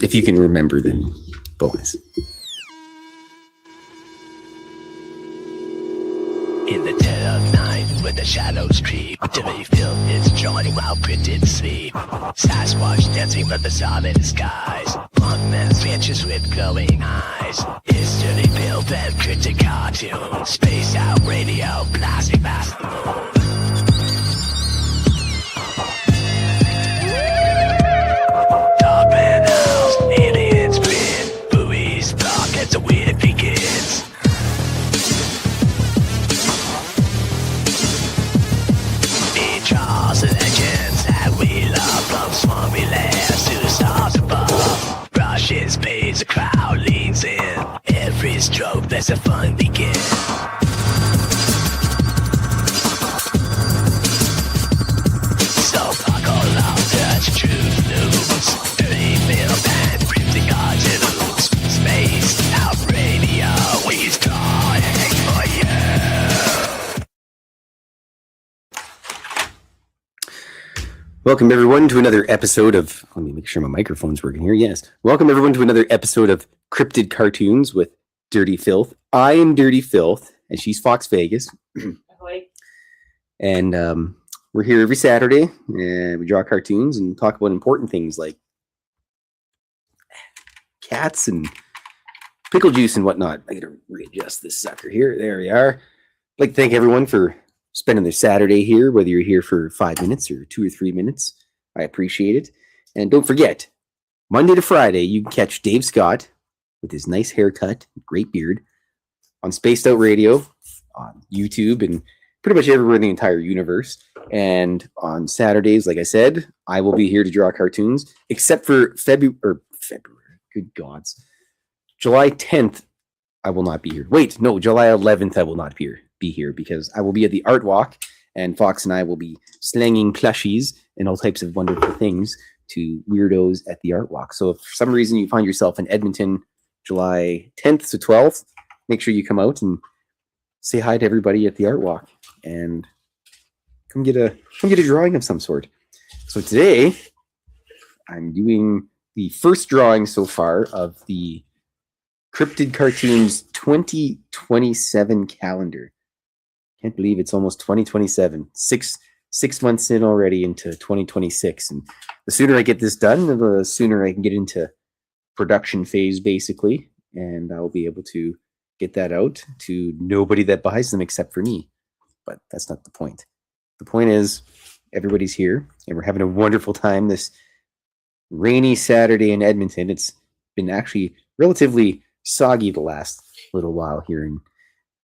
If you can remember them, bonus. In the dead of night, when the shadows creep, dirty Fylth is joining while Cryptid sleep. Sasquatch dancing from the solid skies. Monkman's ventures with glowing eyes. It's dirty Fylth and Cryptid cartoon. Spaced out radio, blasting past the moon. Dogman howls, aliens grin. Buoys block as the weird begins. Charles and legends that we love, from swarmy lairs to the stars above. Rushes pays, the crowd leans in. Every stroke, there's the fun begin. So buckle up, touch truth news. Dirty Fylth and Cryptid cartoons. Space out radio, we starting for you. Welcome, everyone, to another episode of... Let me make sure my microphone's working here. Yes. Welcome, everyone, to another episode of Cryptid Cartoons with Dirty Fylth. I am Dirty Fylth, and she's Foxx Vegas. And we're here every Saturday, and we draw cartoons and talk about important things like cats and pickle juice and whatnot. I gotta readjust this sucker here. There we are. I'd like to thank everyone for spending their Saturday here, whether you're here for 5 minutes or 2 or 3 minutes. I appreciate it. And don't forget, Monday to Friday, you can catch Dave Scott with his nice haircut, great beard, on Spaced Out Radio, on YouTube, and pretty much everywhere in the entire universe. And on Saturdays, like I said, I will be here to draw cartoons, except for February, good gods. July 10th, I will not be here. Wait, no, July 11th, I will not be here because I will be at the Art Walk, and Foxx and I will be slanging plushies and all types of wonderful things to weirdos at the Art Walk. So if for some reason you find yourself in Edmonton, July 10th to 12th, make sure you come out and say hi to everybody at the Art Walk and come get a drawing of some sort. So today I'm doing the first drawing so far of the Cryptid Cartoons 2027 calendar. Can't believe it's almost 2027. Six months in already into 2026. And the sooner I get this done, the sooner I can get into production phase, basically. And I'll be able to get that out to nobody that buys them except for me. But that's not the point. The point is, everybody's here, and we're having a wonderful time this rainy Saturday in Edmonton. It's been actually relatively soggy the last little while here in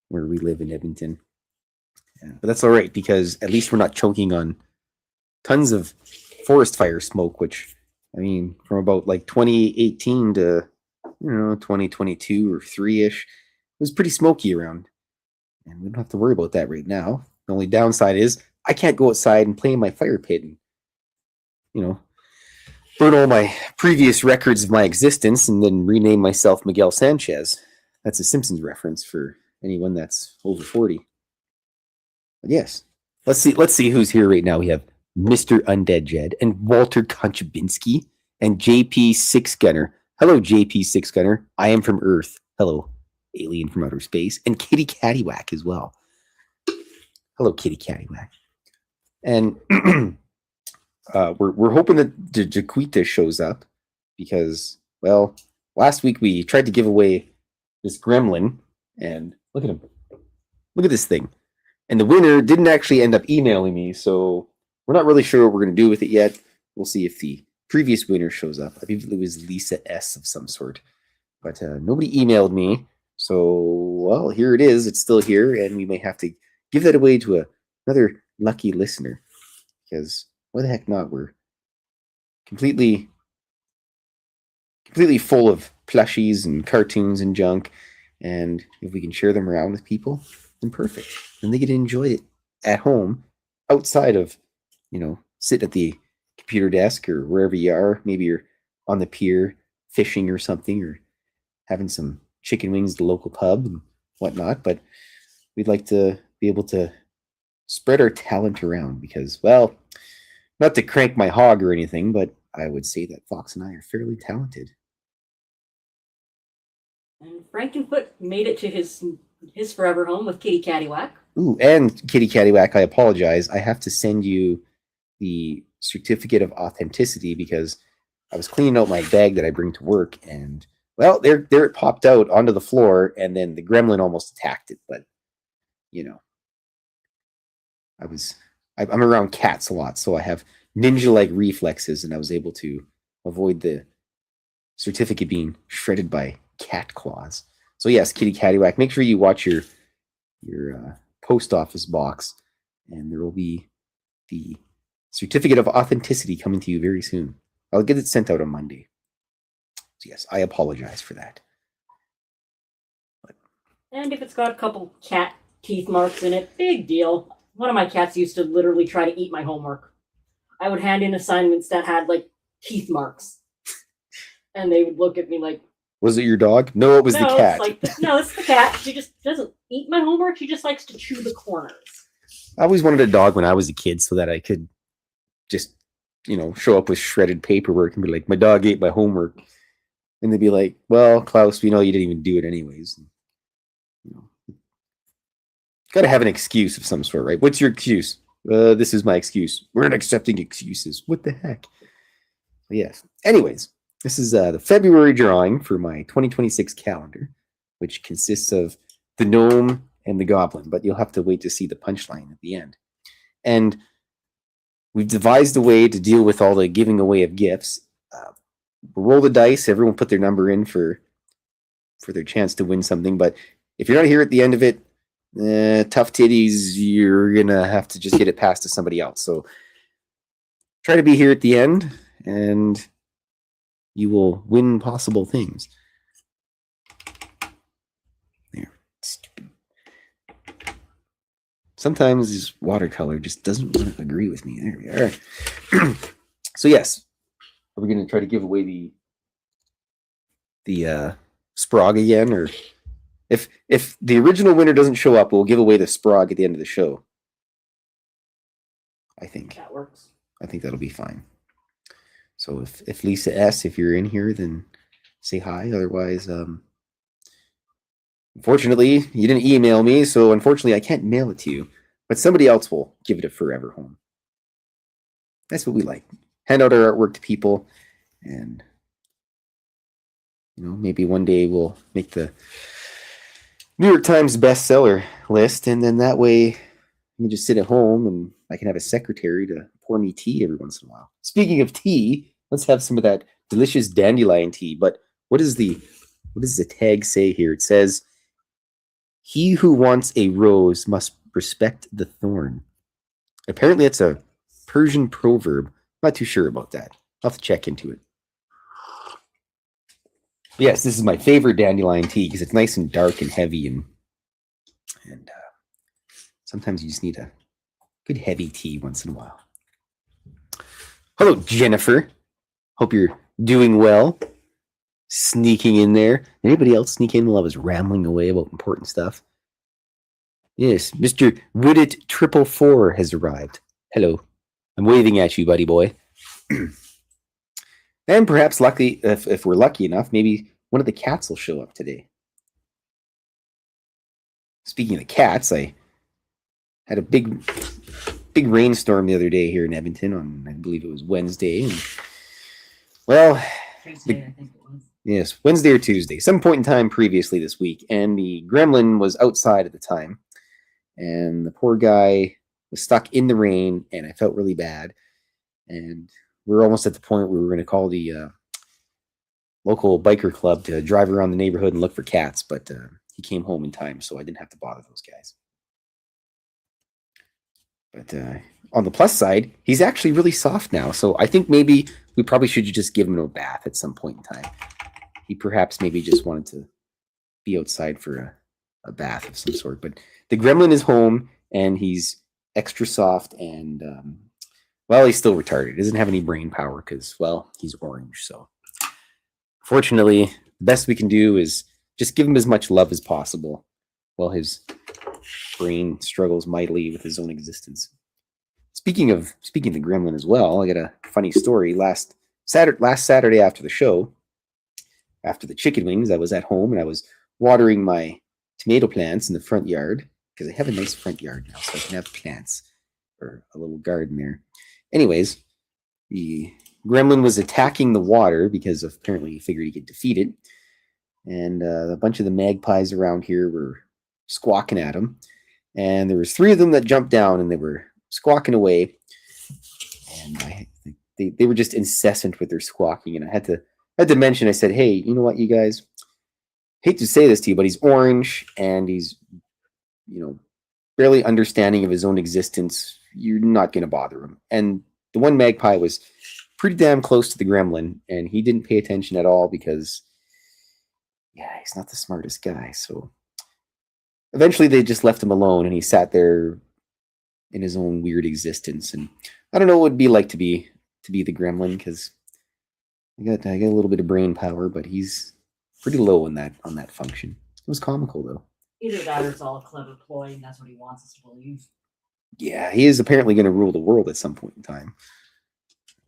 where we live in Edmonton. But that's all right, because at least we're not choking on tons of forest fire smoke, which, I mean, from about like 2018 to, 2022 or 3-ish, it was pretty smoky around. And we don't have to worry about that right now. The only downside is I can't go outside and play in my fire pit and, burn all my previous records of my existence and then rename myself Miguel Sanchez. That's a Simpsons reference for anyone that's over 40. But yes, let's see who's here right now. We have Mr. Undead Jed and Walter Konchabinsky and JP Six Gunner. Hello, JP Six Gunner. I am from Earth. Hello, alien from outer space. And Kitty Cattywhack as well. Hello, Kitty Cattywhack. And we're hoping that Jaquita shows up because, well, last week we tried to give away this Gremlin, and look at him. Look at this thing. And the winner didn't actually end up emailing me, so we're not really sure what we're going to do with it yet. We'll see if the previous winner shows up. I believe it was Lisa S. of some sort. But nobody emailed me, so, well, here it is. It's still here, and we may have to give that away to another lucky listener. Because why the heck not? We're completely full of plushies and cartoons and junk. And if we can share them around with people, then perfect. Then they get to enjoy it at home, outside of, sitting at the computer desk or wherever you are. Maybe you're on the pier fishing or something, or having some chicken wings at the local pub and whatnot. But we'd like to be able to spread our talent around because, not to crank my hog or anything, but I would say that Foxx and I are fairly talented. And Frankenfoot made it to his forever home with Kitty Caddywhack. Ooh, and Kitty Caddywhack, I apologize. I have to send you the certificate of authenticity because I was cleaning out my bag that I bring to work, and well, there it popped out onto the floor, and then the gremlin almost attacked it. But you know, I'm around cats a lot, so I have ninja-like reflexes, and I was able to avoid the certificate being shredded by cat claws. So yes, Kitty Caddywhack, make sure you watch your post office box, and there will be the certificate of authenticity coming to you very soon. I'll get it sent out on Monday. So yes, I apologize for that. And if it's got a couple cat teeth marks in it, big deal. One of my cats used to literally try to eat my homework. I would hand in assignments that had like teeth marks. And they would look at me like, was it your dog? No, it was the cat. No, it's the cat. She just doesn't eat my homework. She just likes to chew the corners. I always wanted a dog when I was a kid so that I could just, show up with shredded paperwork and be like, my dog ate my homework. And they'd be like, well, Klaus, we know you didn't even do it anyways. Got to have an excuse of some sort, right? What's your excuse? This is my excuse. We're not accepting excuses. What the heck? But yes. Anyways, this is the February drawing for my 2026 calendar, which consists of the gnome and the goblin, but you'll have to wait to see the punchline at the end. And we've devised a way to deal with all the giving away of gifts. Roll the dice. Everyone put their number in for their chance to win something. But if you're not here at the end of it, tough titties, you're going to have to just get it passed to somebody else. So try to be here at the end, and you will win possible things. There. Stupid. Sometimes this watercolor just doesn't want to agree with me. There we are. So yes, are we going to try to give away the Sprog again, or if the original winner doesn't show up, we'll give away the Sprog at the end of the show. I think that works. I think that'll be fine. So if Lisa S, if you're in here, then say hi. Otherwise, unfortunately, you didn't email me, so unfortunately I can't mail it to you. But somebody else will give it a forever home. That's what we like. Hand out our artwork to people, and maybe one day we'll make the New York Times bestseller list, and then that way I can just sit at home and I can have a secretary to pour me tea every once in a while. Speaking of tea, let's have some of that delicious dandelion tea. But what does the tag say here? It says, "He who wants a rose must respect the thorn." Apparently, it's a Persian proverb. I'm not too sure about that. I'll have to check into it. But yes, this is my favorite dandelion tea because it's nice and dark and heavy, and sometimes you just need a good heavy tea once in a while. Hello, Jennifer. Hope you're doing well. Sneaking in there. Anybody else sneak in while I was rambling away about important stuff? Yes, Mr. Woodit 444 has arrived. Hello. I'm waving at you, buddy boy. And perhaps lucky, if we're lucky enough, maybe one of the cats will show up today. Speaking of the cats, I had a big rainstorm the other day here in Edmonton on, I believe it was Wednesday. And, well, Tuesday, I think it was. Yes, Wednesday or Tuesday, some point in time previously this week. And the gremlin was outside at the time. And the poor guy was stuck in the rain, and I felt really bad. And we were almost at the point where we were going to call the local biker club to drive around the neighborhood and look for cats. But he came home in time, so I didn't have to bother those guys. But on the plus side, he's actually really soft now. So I think maybe we probably should just give him a bath at some point in time. He perhaps maybe just wanted to be outside for a bath of some sort. But the gremlin is home, and he's extra soft, and well, he's still retarded. He doesn't have any brain power because, well, he's orange. So fortunately, the best we can do is just give him as much love as possible while his brain struggles mightily with his own existence. Speaking of the gremlin as well, I got a funny story. Last Saturday after the show, after the chicken wings, I was at home and I was watering my tomato plants in the front yard because I have a nice front yard now, so I can have plants or a little garden there. Anyways, the gremlin was attacking the water because apparently he figured he could defeat it. And a bunch of the magpies around here were squawking at him. And there was 3 of them that jumped down and they were squawking away. And they were just incessant with their squawking. And I had to mention, I said, hey, you know what, you guys? Hate to say this to you, but he's orange and he's, barely understanding of his own existence. You're not going to bother him. And the one magpie was pretty damn close to the gremlin, and he didn't pay attention at all because, he's not the smartest guy. So eventually they just left him alone, and he sat there in his own weird existence. And I don't know what it'd be like to be the gremlin, because I got a little bit of brain power, but he's pretty low on that function. It was comical though. Either that or it's all a clever ploy, and that's what he wants us to believe. Yeah, he is apparently going to rule the world at some point in time.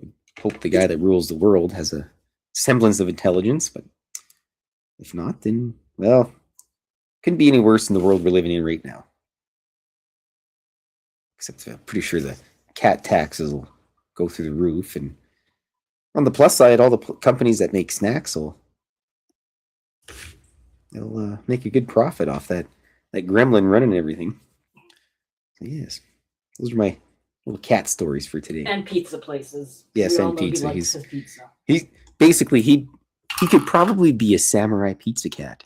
I hope the guy that rules the world has a semblance of intelligence, but if not, then, well, couldn't be any worse than the world we're living in right now. Except I'm pretty sure the cat taxes will go through the roof. And on the plus side, all the companies that make snacks they'll make a good profit off that gremlin running everything. So yes, those are my little cat stories for today. And pizza places. Yes, and pizza. He's basically he could probably be a samurai pizza cat.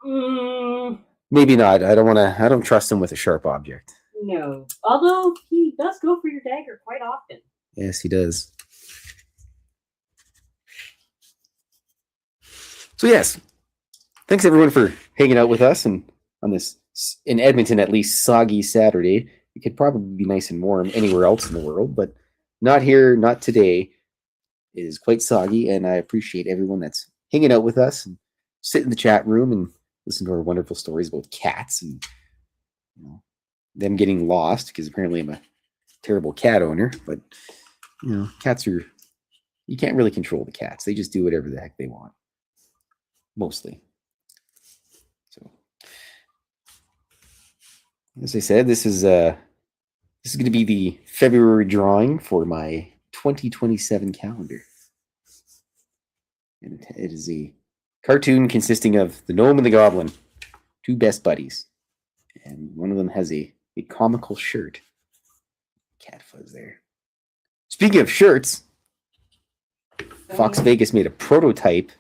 Maybe not. I don't trust him with a sharp object. No. Although he does go for your dagger quite often. Yes, he does. So yes, thanks everyone for hanging out with us and on this, in Edmonton at least, soggy Saturday. It could probably be nice and warm anywhere else in the world, but not here, not today. It is quite soggy, and I appreciate everyone that's hanging out with us and sit in the chat room and listen to our wonderful stories about cats and them getting lost, because apparently I'm a terrible cat owner. But cats you can't really control the cats. They just do whatever the heck they want, mostly. So, as I said, this is going to be the February drawing for my 2027 calendar. And it is a cartoon consisting of the gnome and the goblin, 2 best buddies. And one of them has a comical shirt. Cat fuzz there. Speaking of shirts, Fox Vegas made a prototype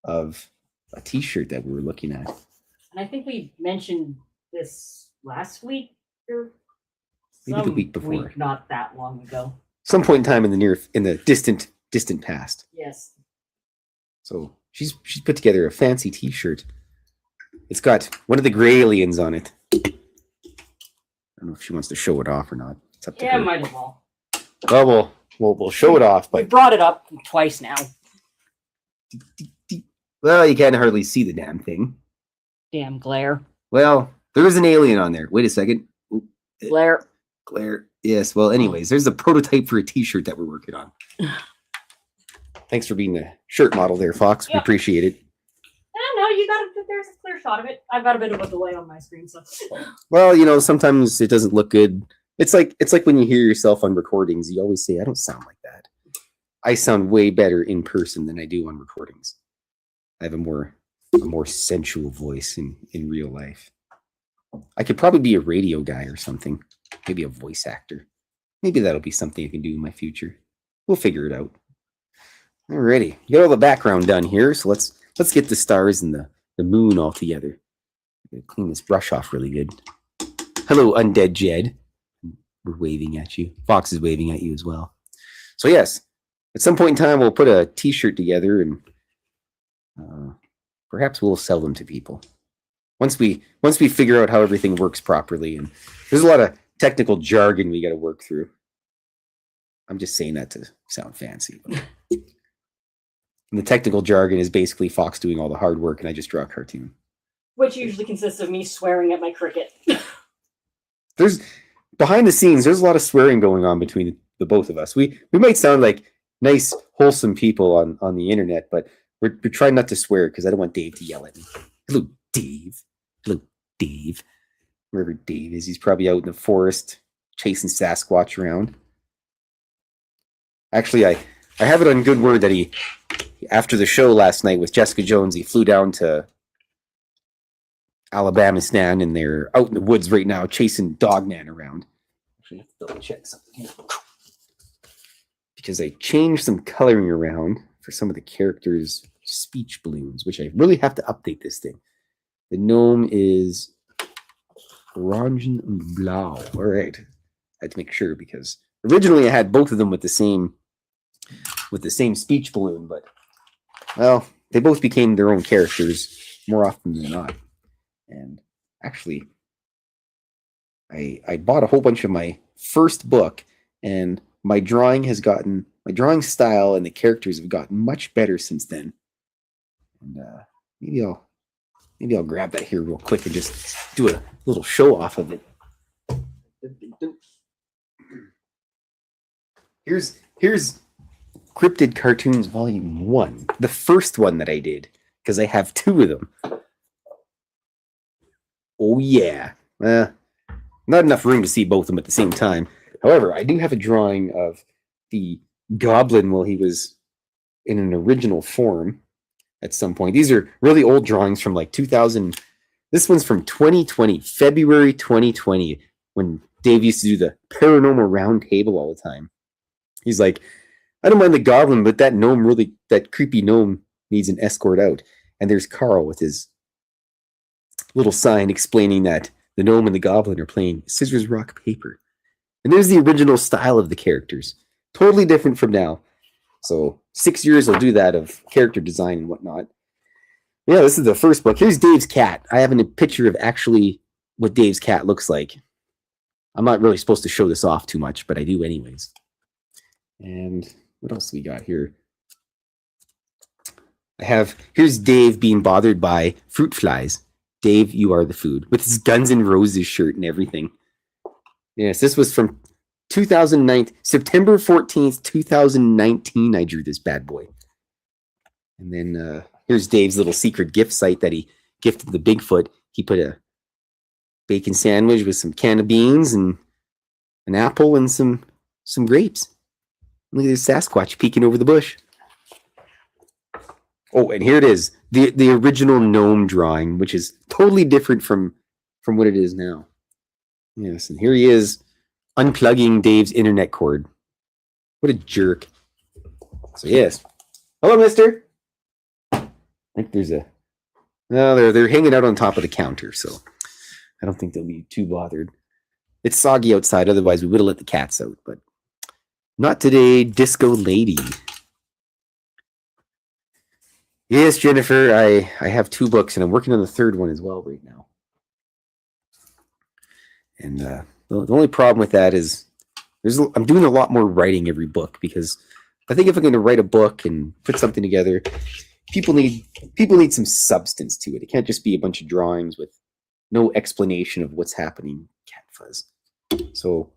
of a t-shirt that we were looking at. And I think we mentioned this last week or maybe the week before. Not that long ago. Some point in time in the distant past. Yes. So she's put together a fancy t-shirt. It's got one of the gray aliens on it. I don't know if she wants to show it off or not. It's up to her. Might as well. Well, we'll show it off, but we brought it up twice now. Well, you can't hardly see the damn thing. Damn glare. Well, there is an alien on there. Wait a second. Glare. Yes. Well, anyways, there's a prototype for a t-shirt that we're working on. Thanks for being the shirt model there, Fox. Yep. We appreciate it. No, you got it. There's a clear shot of it. I've got a bit of a delay on my screen, so. Well, sometimes it doesn't look good. It's like when you hear yourself on recordings, you always say, "I don't sound like that." I sound way better in person than I do on recordings. I have a more sensual voice in real life. I could probably be a radio guy or something. Maybe a voice actor. Maybe that'll be something I can do in my future. We'll figure it out. Alrighty, got all the background done here, so let's get the stars and the moon all together. I'm gonna clean this brush off really good. Hello, Undead Jed. We're waving at you. Fox is waving at you as well. So yes, at some point in time, we'll put a t-shirt together and perhaps we'll sell them to people. Once we figure out how everything works properly, and there's a lot of technical jargon we got to work through. I'm just saying that to sound fancy. But and the technical jargon is basically Fox doing all the hard work, and I just draw a cartoon. Which usually consists of me swearing at my cricket. There's behind the scenes, there's a lot of swearing going on between the both of us. We might sound like nice, wholesome people on the internet, but we're trying not to swear because I don't want Dave to yell at me. Hello, Dave. Hello, Dave. Wherever Dave is, he's probably out in the forest chasing Sasquatch around. Actually, I have it on good word that he, after the show last night with Jessica Jones, he flew down to Alabama Stan, and they're out in the woods right now chasing Dogman around. Actually, I have to double check something here. Because I changed some coloring around for some of the characters' speech balloons, which I really have to update this thing. The gnome is orange and blau. All right. I had to make sure because originally I had both of them with the same speech balloon, but well, they both became their own characters more often than not. And actually, I bought a whole bunch of my first book, and my drawing style and the characters have gotten much better since then. And maybe I'll grab that here real quick and just do a little show off of it. Here's Cryptid Cartoons Volume 1, the first one that I did, because I have two of them. Oh yeah. Not enough room to see both of them at the same time. However, I do have a drawing of the goblin while he was in an original form at some point. These are really old drawings from like 2000. This one's from 2020, February 2020, when Dave used to do the paranormal round table all the time. He's like, I don't mind the goblin, but that creepy gnome needs an escort out. And there's Carl with his little sign explaining that the gnome and the goblin are playing scissors, rock, paper. And there's the original style of the characters. Totally different from now. So 6 years will do that of character design and whatnot. Yeah, this is the first book. Here's Dave's cat. I have a picture of actually what Dave's cat looks like. I'm not really supposed to show this off too much, but I do anyways. And what else we got here? Here's Dave being bothered by fruit flies. Dave, you are the food. With his Guns N' Roses shirt and everything. Yes, this was from 2009, September 14th, 2019, I drew this bad boy. And then here's Dave's little secret gift site that he gifted the Bigfoot. He put a bacon sandwich with some can of beans and an apple and some grapes. Look at this Sasquatch peeking over the bush. Oh, and here it is. The original gnome drawing, which is totally different from what it is now. Yes, and here he is unplugging Dave's internet cord. What a jerk. So yes. Hello, mister. I think there's no, they're hanging out on top of the counter, so I don't think they'll be too bothered. It's soggy outside, otherwise we would have let the cats out, but not today, Disco Lady. Yes, Jennifer, I have two books, and I'm working on the third one as well right now. And the only problem with that is I'm doing a lot more writing every book, because I think if I'm going to write a book and put something together, people need some substance to it. It can't just be a bunch of drawings with no explanation of what's happening. Cat fuzz. So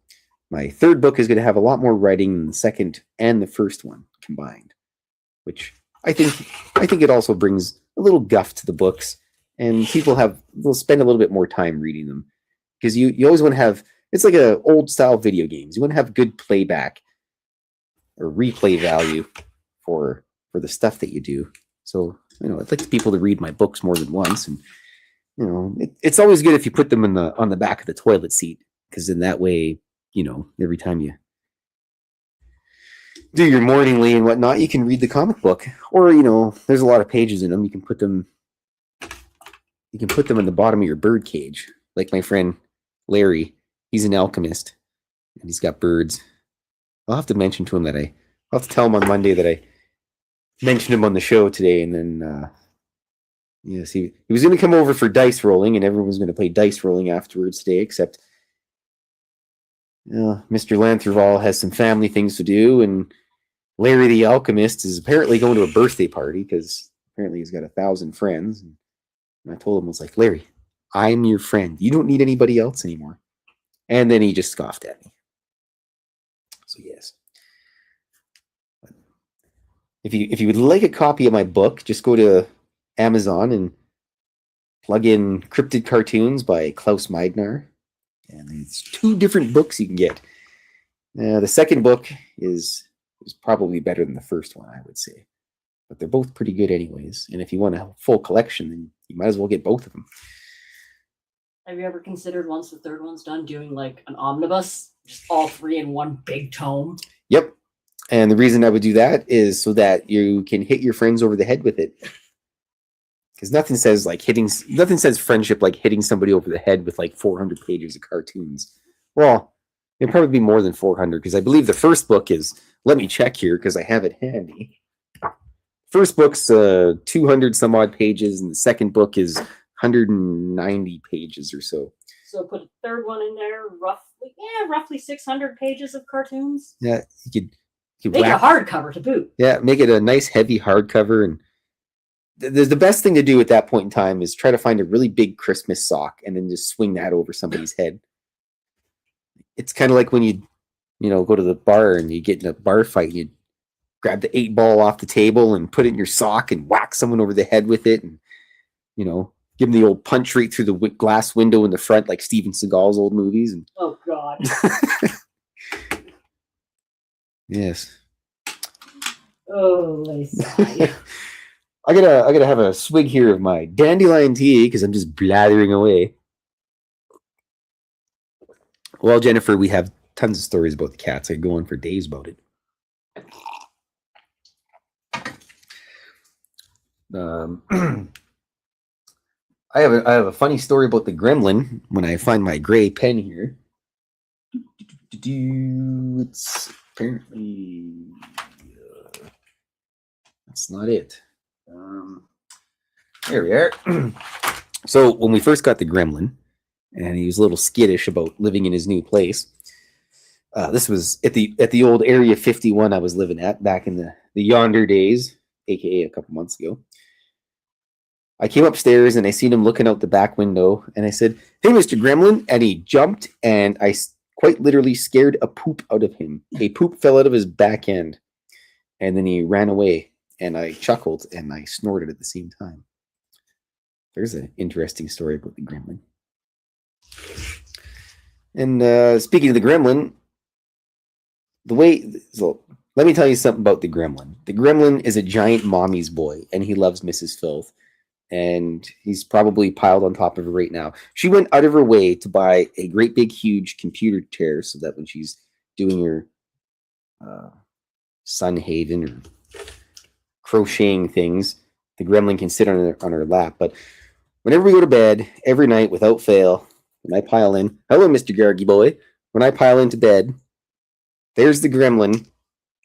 my third book is going to have a lot more writing than the second and the first one combined, which I think it also brings a little guff to the books, and people will spend a little bit more time reading them, because you always want to have, it's like a old style video games. You want to have good playback or replay value for the stuff that you do. So, I'd like people to read my books more than once, and it's always good if you put them on the back of the toilet seat, because in that way, every time you do your morningly and whatnot, you can read the comic book. Or, there's a lot of pages in them. You can put them in the bottom of your bird cage. Like my friend Larry, he's an alchemist, and he's got birds. I'll have to mention to him I'll have to tell him on Monday that I mentioned him on the show today, and then yes, he was going to come over for dice rolling, and everyone was going to play dice rolling afterwards today, except Mr. Lantherval has some family things to do, and Larry the Alchemist is apparently going to a birthday party, because apparently he's got 1,000 friends. And I told him, I was like, Larry, I'm your friend. You don't need anybody else anymore. And then he just scoffed at me. So yes. if you would like a copy of my book, just go to Amazon and plug in Cryptid Cartoons by Klaus Meidner. And it's 2 different books you can get. The second book is probably better than the first one, I would say. But they're both pretty good anyways. And if you want a full collection, then you might as well get both of them. Have you ever considered, once the third one's done, doing like an omnibus? Just all 3 in one big tome? Yep. And the reason I would do that is so that you can hit your friends over the head with it. Because nothing says friendship like hitting somebody over the head with like 400 pages of cartoons. Well, it'd probably be more than 400 because I believe the first book is, let me check here because I have it handy. First book's 200 some odd pages, and the second book is 190 pages or so. So put a third one in there, roughly 600 pages of cartoons. Yeah, you could make it a hardcover to boot. Yeah, make it a nice heavy hardcover. And the best thing to do at that point in time is try to find a really big Christmas sock and then just swing that over somebody's head. It's kind of like when you go to the bar and you get in a bar fight and you grab the 8-ball off the table and put it in your sock and whack someone over the head with it, and give them the old punch right through the glass window in the front, like Steven Seagal's old movies. And oh God. Yes. Oh, Lacey. I gotta have a swig here of my dandelion tea because I'm just blathering away. Well, Jennifer, we have tons of stories about the cats. I could go on for days about it. I have a funny story about the Gremlin when I find my gray pen here. It's apparently that's not it. There we are. So when we first got the Gremlin, and he was a little skittish about living in his new place. This was at the old Area 51 I was living at back in the yonder days, aka a couple months ago. I came upstairs and I seen him looking out the back window, and I said, "Hey, Mr. Gremlin," and he jumped, and I quite literally scared a poop out of him. A poop fell out of his back end, and then he ran away, and I chuckled and I snorted at the same time. There's an interesting story about the Gremlin. And speaking of the Gremlin, let me tell you something about the Gremlin. The Gremlin is a giant mommy's boy, and he loves Mrs. Fylth. And he's probably piled on top of her right now. She went out of her way to buy a great big huge computer chair so that when she's doing her Sunhaven or crocheting things, the Gremlin can sit on her lap. But whenever we go to bed, every night without fail, when I pile in, hello, Mr. Gargy boy. When I pile into bed, there's the Gremlin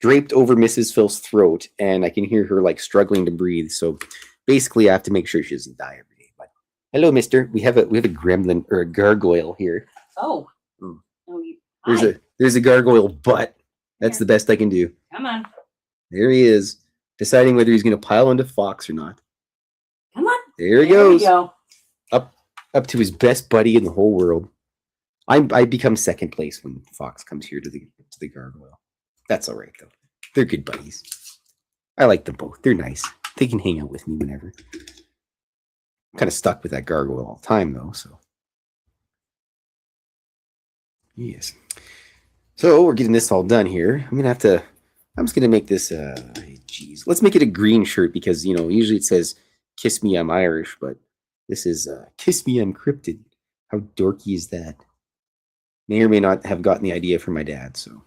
draped over Mrs. Fylth's throat, and I can hear her like struggling to breathe. So basically, I have to make sure she doesn't die every day. But hello, Mister. We have a Gremlin or a gargoyle here. Oh. Mm. Oh, there's a gargoyle butt. That's the best I can do. Come on. There he is, deciding whether he's going to pile onto Foxx or not. Come on. There he goes. We go. Up to his best buddy in the whole world. I become second place when Foxx comes here to the gargoyle. That's all right though. They're good buddies. I like them both. They're nice. They can hang out with me whenever. I'm kind of stuck with that gargoyle all the time though. So yes. So we're getting this all done here. I'm just gonna make this. Let's make it a green shirt because usually it says "Kiss me, I'm Irish," but this is "Kiss me, I'm Cryptid." How dorky is that? May or may not have gotten the idea from my dad. So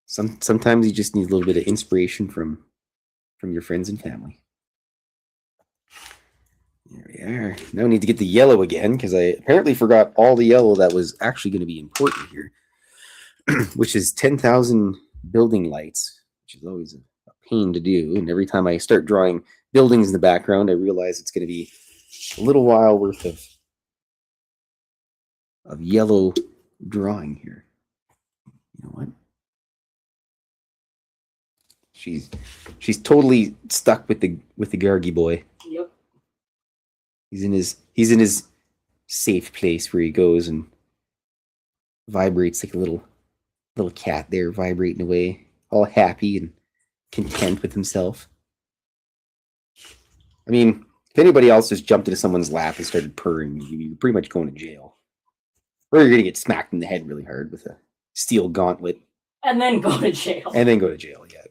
sometimes you just need a little bit of inspiration from your friends and family. There we are. Now I need to get the yellow again because I apparently forgot all the yellow that was actually going to be important here, which is 10,000 building lights, which is always a pain to do. And every time I start drawing buildings in the background, I realize it's going to be a little while worth of yellow drawing here. You know what? She's totally stuck with the Gargy boy. Yep. He's in his safe place where he goes and vibrates like a little cat there, vibrating away, all happy and content with himself. I mean, if anybody else just jumped into someone's lap and started purring, you're pretty much going to jail. Or you're going to get smacked in the head really hard with a steel gauntlet. And then go to jail. And then go to jail, yeah.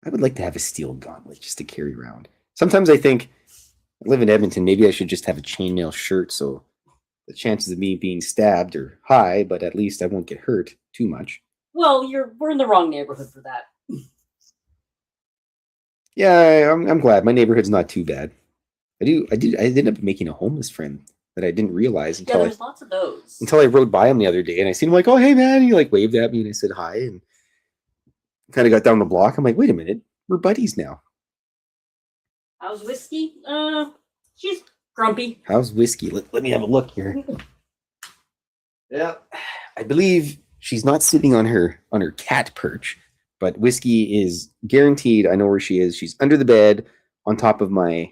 I would like to have a steel gauntlet just to carry around. Sometimes I think, I live in Edmonton, maybe I should just have a chainmail shirt so the chances of me being stabbed are high, but at least I won't get hurt too much. Well, we're in the wrong neighborhood for that. Yeah, I'm glad. My neighborhood's not too bad. I ended up making a homeless friend that I didn't realize Yeah, there's lots of those. until I rode by him the other day, and I seen him like, "Oh, hey man," he like waved at me, and I said hi, and kind of got down the block. I'm like, "Wait a minute, we're buddies now." How's Whiskey? She's grumpy. How's Whiskey? Let me have a look here. Yeah, I believe she's not sitting on her cat perch, but Whiskey is guaranteed. I know where she is. She's under the bed on top of my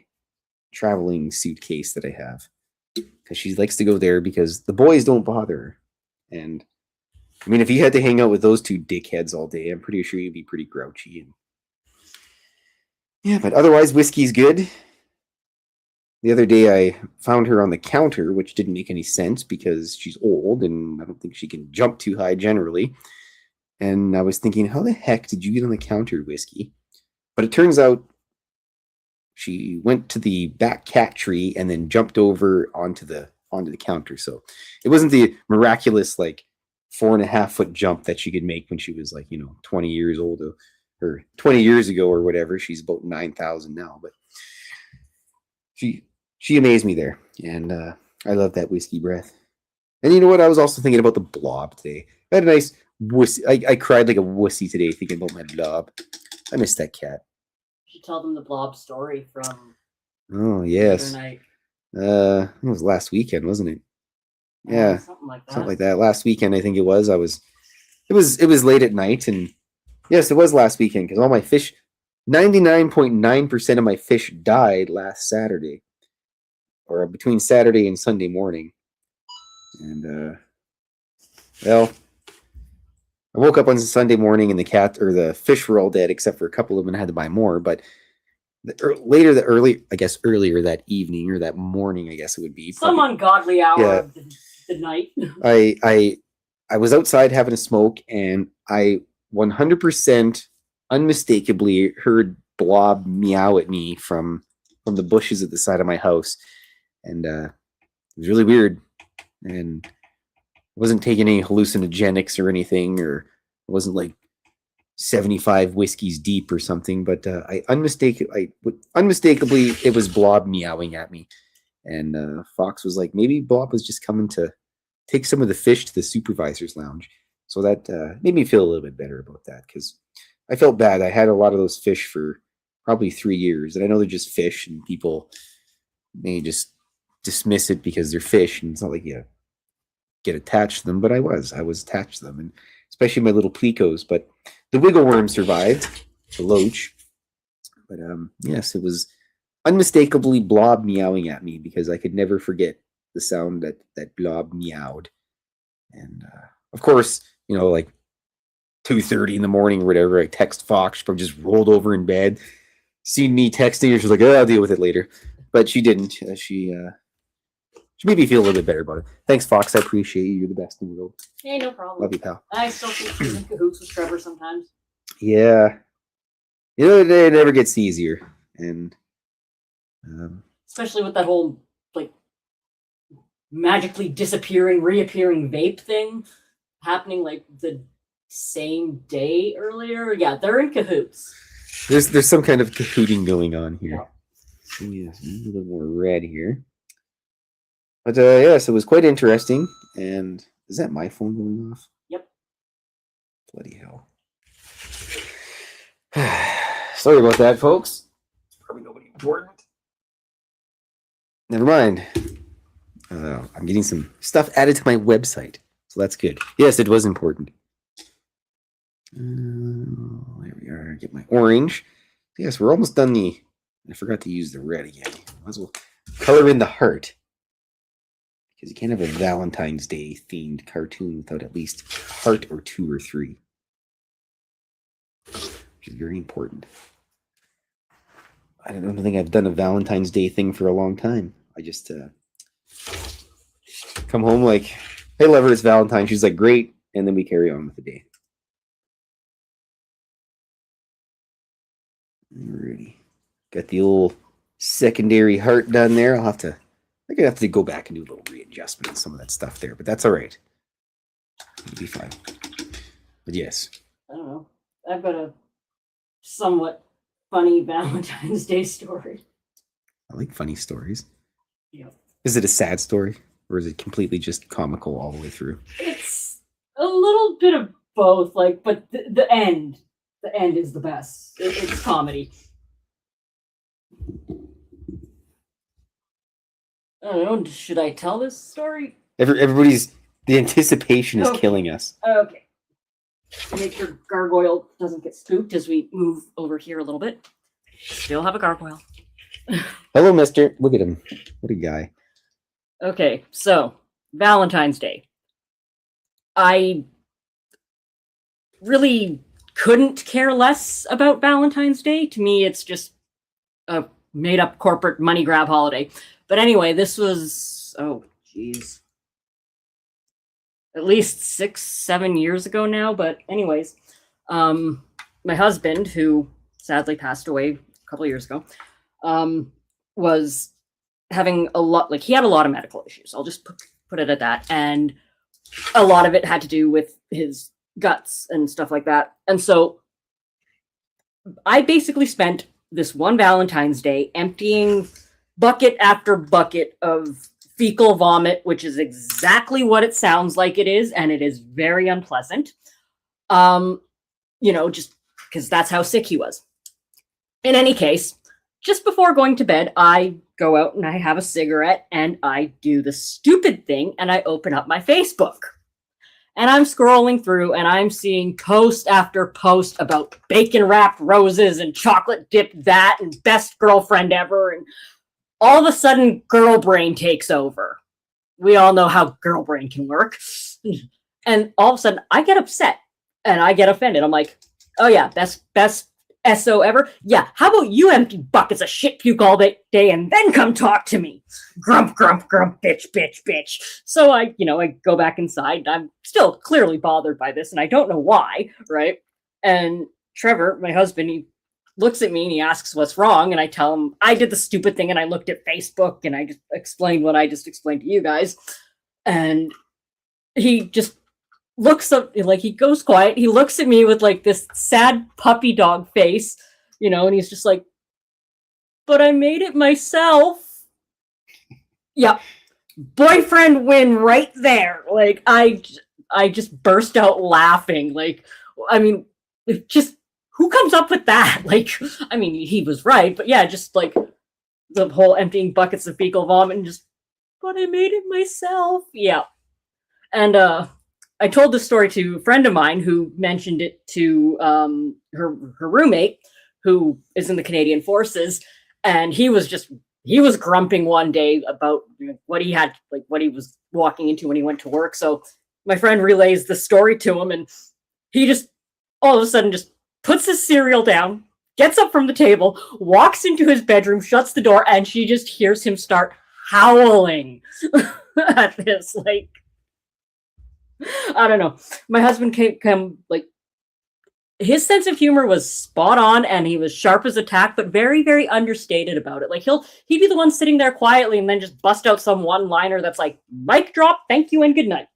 traveling suitcase that I have, because she likes to go there because the boys don't bother her. And I mean, if you had to hang out with those two dickheads all day, I'm pretty sure you'd be pretty grouchy. And yeah, but otherwise, Whiskey's good. The other day, I found her on the counter, which didn't make any sense because she's old and I don't think she can jump too high generally. And I was thinking, how the heck did you get on the counter, Whiskey? But it turns out she went to the back cat tree and then jumped over onto the counter. So it wasn't the miraculous like 4.5 foot jump that she could make when she was like 20 years old or 20 years ago or whatever. She's about 9,000 now, but she amazed me there, and I love that whiskey breath. And you know what? I was also thinking about the blob today. I had a nice wussy. I cried like a wussy today thinking about my blob. I miss that cat. You should tell them the blob story from. Oh yes. Night. It was last weekend, wasn't it? Yeah, something like that. Something like that. Last weekend, I think it was. It was late at night, and yes, it was last weekend because all my fish, 99.9% of my fish died last Saturday, or between Saturday and Sunday morning. And well, I woke up on Sunday morning and the fish were all dead except for a couple of them, and I had to buy more. But earlier that evening or that morning, I guess it would be some ungodly hour of the night. I was outside having a smoke, and I 100% unmistakably heard blob meow at me from the bushes at the side of my house, and it was really weird. And I wasn't taking any hallucinogenics or anything, or it wasn't like 75 whiskeys deep or something, but unmistakably it was blob meowing at me. And Foxx was like, maybe Blob was just coming to take some of the fish to the supervisor's lounge. So that made me feel a little bit better about that, because I felt bad. I had a lot of those fish for probably 3 years, and I know they're just fish, and people may just dismiss it because they're fish, and it's not like you get attached to them, but I was attached to them, and especially my little plecos. But the wiggle worm survived, the loach. But yes, it was unmistakably Blob meowing at me, because I could never forget the sound that Blob meowed. And of course, like 2:30 in the morning or whatever, I text Foxx from just rolled over in bed, seen me texting her. She's like, "Oh, I'll deal with it later," but she didn't. She made me feel a little bit better about it. Thanks, Foxx. I appreciate you. You're the best in the world. Hey, no problem. Love you, pal. I still think she's in cahoots with Trevor sometimes. Yeah, it never gets easier, and especially with that whole like magically disappearing, reappearing vape thing happening like the same day earlier. Yeah, they're in cahoots. There's some kind of cahooting going on here. Yeah. Yes, a little more red here. But yes, it was quite interesting. And is that my phone going off? Yep. Bloody hell. Sorry about that, folks. Probably nobody important. Never mind. I'm getting some stuff added to my website, so that's good. Yes, it was important. There we are. Get my orange. Yes, we're almost done I forgot to use the red again. Might as well color in the heart, because you can't have a Valentine's Day themed cartoon without at least a heart or 2 or 3. which is very important. I don't think I've done a Valentine's Day thing for a long time. I just come home like, hey, lover, it's Valentine's. She's like, great. And then we carry on with the day. Alrighty. Got the old secondary heart done there. I'm gonna have to go back and do a little readjustment of some of that stuff there, but that's all right. It'll be fine. But yes. I don't know. I've got a somewhat funny Valentine's Day story. I like funny stories. Yeah. Is it a sad story, or is it completely just comical all the way through? It's a little bit of both, like, but the end is the best. It's comedy. I don't know. Should I tell this story? Everybody's the anticipation is Okay. killing us. Okay. Make sure gargoyle doesn't get spooked as we move over here a little bit. Still have a gargoyle. Hello, mister. Look at him. What a guy. Okay, so Valentine's Day. I really couldn't care less about Valentine's Day. To me, it's just a made-up corporate money grab holiday. But anyway, this was, oh, geez, at least 6-7 years ago now. But anyways, my husband, who sadly passed away a couple of years ago, was having a lot, like, he had a lot of medical issues. I'll just put it at that. And a lot of it had to do with his guts and stuff like that. And so I basically spent this one Valentine's Day emptying bucket after bucket of fecal vomit, which is exactly what it sounds like it is, and it is very unpleasant. Just because that's how sick he was. In any case, just before going to bed, I go out and I have a cigarette and I do the stupid thing and I open up my Facebook. And I'm scrolling through and I'm seeing post after post about bacon wrapped roses and chocolate dipped that and best girlfriend ever. And all of a sudden, girl brain takes over. We all know how girl brain can work. And all of a sudden, I get upset and I get offended. I'm like, oh yeah, best SO ever. Yeah, how about you empty buckets of shit puke all day and then come talk to me? Grump, grump, grump, bitch, bitch, bitch. So I go back inside. I'm still clearly bothered by this and I don't know why, right? And Trevor, my husband, he looks at me and he asks what's wrong. And I tell him I did the stupid thing and I looked at Facebook and I just explained what I just explained to you guys. And he just looks up, like, he goes quiet. He looks at me with like this sad puppy dog face, and he's just like, but I made it myself. Yeah. Boyfriend win right there. Like, I just burst out laughing. Like, I mean, just who comes up with that? Like, I mean, he was right, but yeah, just like the whole emptying buckets of fecal vomit and just, but I made it myself. Yeah. And I told this story to a friend of mine who mentioned it to her roommate, who is in the Canadian Forces, and he was grumping one day about what he had, like what he was walking into when he went to work. So my friend relays the story to him, and he just all of a sudden just puts his cereal down, gets up from the table, walks into his bedroom, shuts the door, and she just hears him start howling at this, like, I don't know. My husband came like, his sense of humor was spot on and he was sharp as a tack, but very, very understated about it. Like, he'd be the one sitting there quietly and then just bust out some one-liner that's like, mic drop, thank you and good night.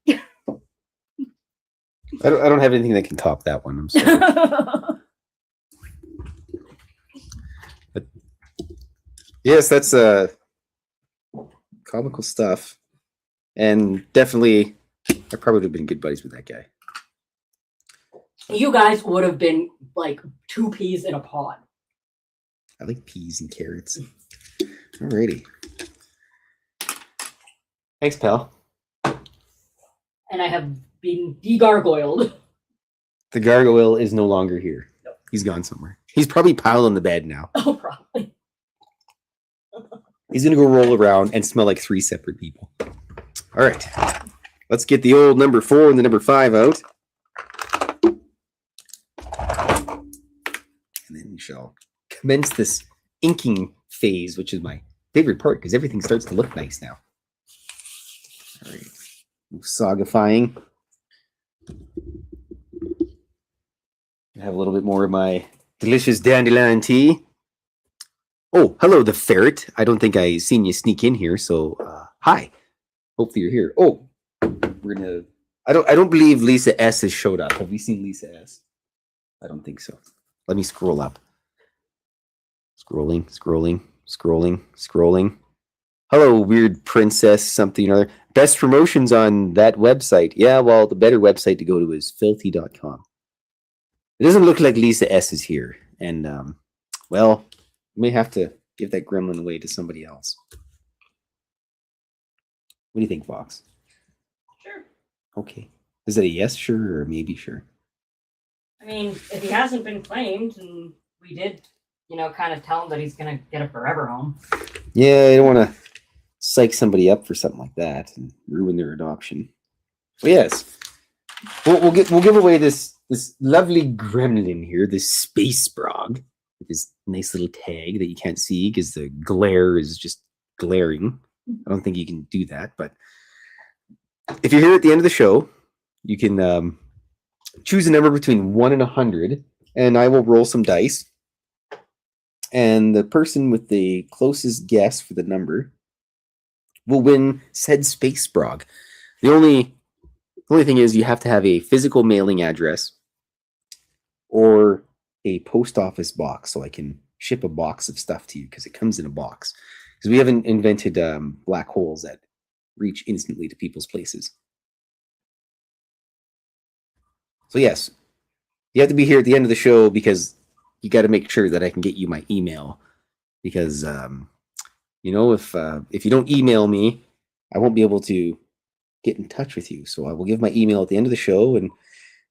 I don't have anything that can top that one. I'm sorry. But yes, that's comical stuff, and definitely I probably would have been good buddies with that guy. You guys would have been like two peas in a pod. I like peas and carrots. Alrighty. Thanks, pal. And I have been degargoyled. The gargoyle is no longer here. Nope. He's gone somewhere. He's probably piled on the bed now. Oh, probably. He's going to go roll around and smell like 3 separate people. All right. Let's get the old number 4 and the number 5 out. we shall commence this inking phase, which is my favorite part because everything starts to look nice now. All right. Sagifying. Have a little bit more of my delicious dandelion tea. Oh, hello, the ferret. I don't think I seen you sneak in here, so hi. Hopefully you're here. Oh, we're gonna. I don't believe Lisa S has showed up. Have we seen Lisa S? I don't think so. Let me scroll up. Scrolling. Hello, weird princess something or other. Best promotions on that website. Yeah, well, the better website to go to is fylthy.com. It doesn't look like Lisa S is here. And, well, we may have to give that gremlin away to somebody else. What do you think, Foxx? Sure. Okay. Is it a yes, sure, or maybe sure? I mean, if he hasn't been claimed, and we did, kind of tell him that he's going to get a forever home. Yeah, I don't want to psych somebody up for something like that and ruin their adoption. But yes, we'll give away this lovely gremlin here, this space brog, with this nice little tag that you can't see because the glare is just glaring. I don't think you can do that, but if you're here at the end of the show, you can choose a number between 1 and 100, and I will roll some dice. And the person with the closest guess for the number will win said space brog. The only thing is you have to have a physical mailing address or a post office box so I can ship a box of stuff to you because it comes in a box. Because we haven't invented black holes that reach instantly to people's places. So yes, you have to be here at the end of the show because you got to make sure that I can get you my email. Because, if you don't email me, I won't be able to get in touch with you. So I will give my email at the end of the show. And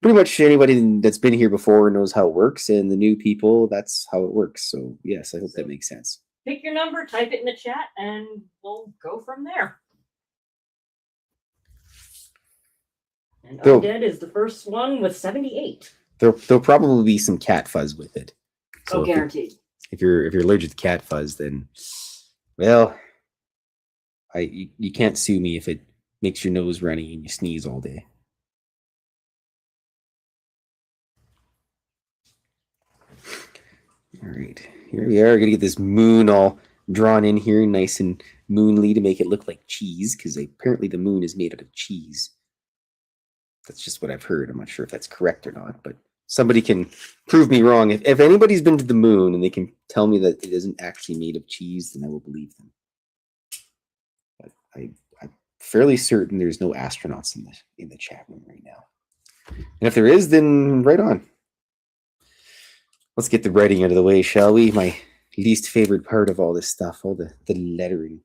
pretty much anybody that's been here before knows how it works. And the new people, that's how it works. So yes, I hope that makes sense. Pick your number, type it in the chat, and we'll go from there. And Undead is the first one with 78. There'll probably be some cat fuzz with it. So guaranteed. If you're allergic to cat fuzz, then well, you can't sue me if it makes your nose runny and you sneeze all day. All right, here we are. Gonna get this moon all drawn in here, nice and moonly to make it look like cheese, because apparently the moon is made out of cheese. That's just what I've heard. I'm not sure if that's correct or not, but somebody can prove me wrong. If anybody's been to the moon and they can tell me that it isn't actually made of cheese, then I will believe them. But I'm fairly certain there's no astronauts in the chat room right now. And if there is, then right on. Let's get the writing out of the way, shall we? My least favorite part of all this stuff, all the lettering.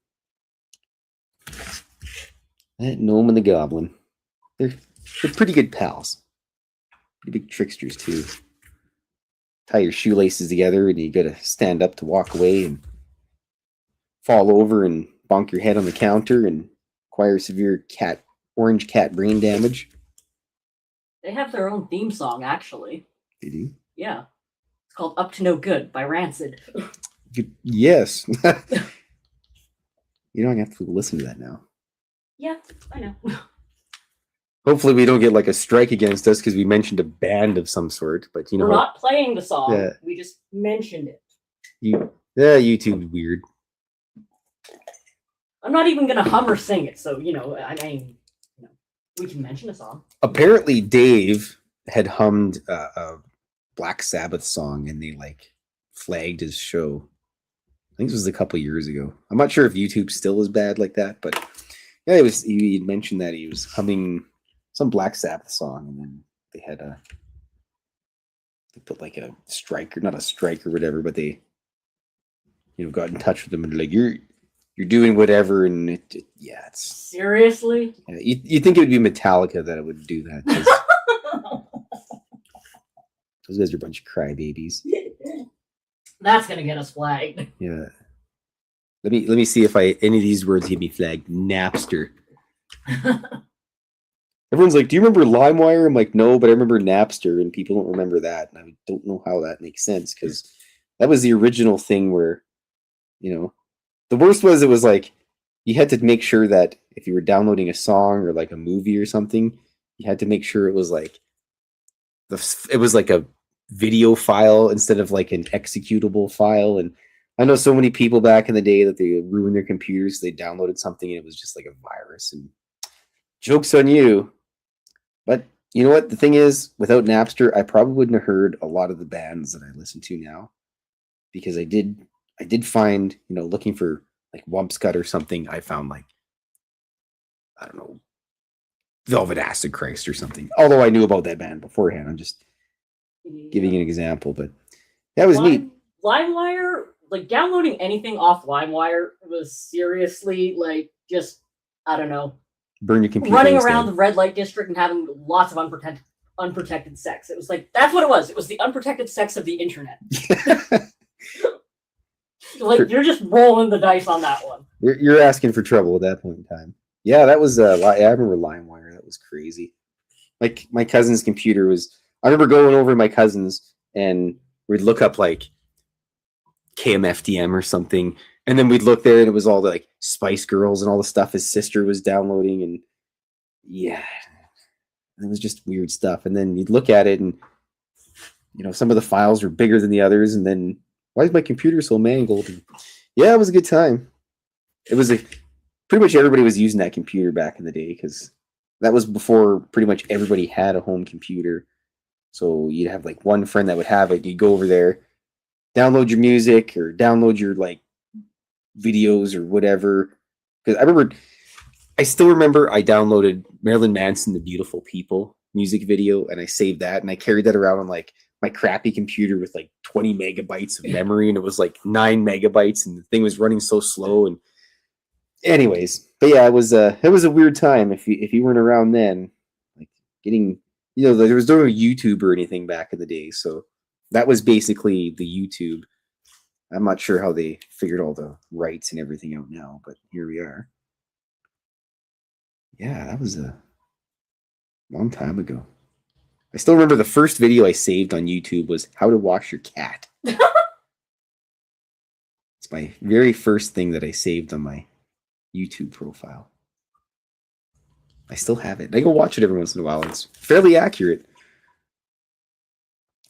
That gnome and the goblin. They're pretty good pals. Pretty big tricksters, too. Tie your shoelaces together and you gotta stand up to walk away and fall over and bonk your head on the counter and acquire severe orange cat brain damage. They have their own theme song, actually. They do? Yeah. It's called Up to No Good by Rancid. Yes. You don't have to listen to that now. Yeah, I know. Hopefully we don't get like a strike against us because we mentioned a band of some sort, but you know. We're not playing the song. Yeah. We just mentioned it. YouTube's weird. I'm not even gonna hum or sing it, so we can mention a song. Apparently Dave had hummed a Black Sabbath song and they like flagged his show. I think this was a couple years ago. I'm not sure if YouTube still is bad like that, but yeah, he mentioned that he was humming some Black Sabbath song, and then they put like a strike, or not a strike or whatever, but they got in touch with them and like you're doing whatever, and it's seriously. Yeah, you think it would be Metallica that would do that? Those guys are a bunch of crybabies. That's gonna get us flagged. Yeah. Let me see if any of these words get me flagged. Napster. Everyone's like, do you remember LimeWire? I'm like, no, but I remember Napster, and people don't remember that. And I don't know how that makes sense because That was the original thing where, the worst was it was like you had to make sure that if you were downloading a song or like a movie or something, you had to make sure it was like a video file instead of like an executable file. And I know so many people back in the day that they ruined their computers. They downloaded something and it was just like a virus. And joke's on you. But you know what? The thing is, without Napster, I probably wouldn't have heard a lot of the bands that I listen to now, because I did find, looking for like Wumpscut or something, I found like, I don't know, Velvet Acid Christ or something. Although I knew about that band beforehand. I'm just giving an example, but that was neat. LimeWire, like downloading anything off LimeWire was seriously like just, I don't know, burn your computer. Running around the red light district and having lots of unprotected sex. It was like, that's what it was. It was the unprotected sex of the internet. Like, you're just rolling the dice on that one. You're asking for trouble at that point in time. Yeah, that was I remember LimeWire. That was crazy. Like my cousin's computer was. I remember going over to my cousin's and we'd look up like KMFDM or something, and then we'd look there and it was all the like Spice Girls and all the stuff his sister was downloading, and yeah, it was just weird stuff. And then you'd look at it and some of the files were bigger than the others, and then why is my computer so mangled? And yeah, it was a good time. It was pretty much everybody was using that computer back in the day, because that was before pretty much everybody had a home computer. So you'd have like one friend that would have it. You'd go over there, download your music or download your like videos or whatever. Because I still remember I downloaded Marilyn Manson, The Beautiful People music video, and I saved that, and I carried that around on like my crappy computer with like 20 megabytes of memory, and it was like 9 megabytes, and the thing was running so slow. And anyways, but yeah, it was a weird time if you weren't around then, like getting, there was no YouTube or anything back in the day, so that was basically the YouTube. I'm not sure how they figured all the rights and everything out now, but here we are. Yeah, that was a long time ago. I still remember the first video I saved on YouTube was how to wash your cat. It's my very first thing that I saved on my YouTube profile. I still have it. I go watch it every once in a while. It's fairly accurate.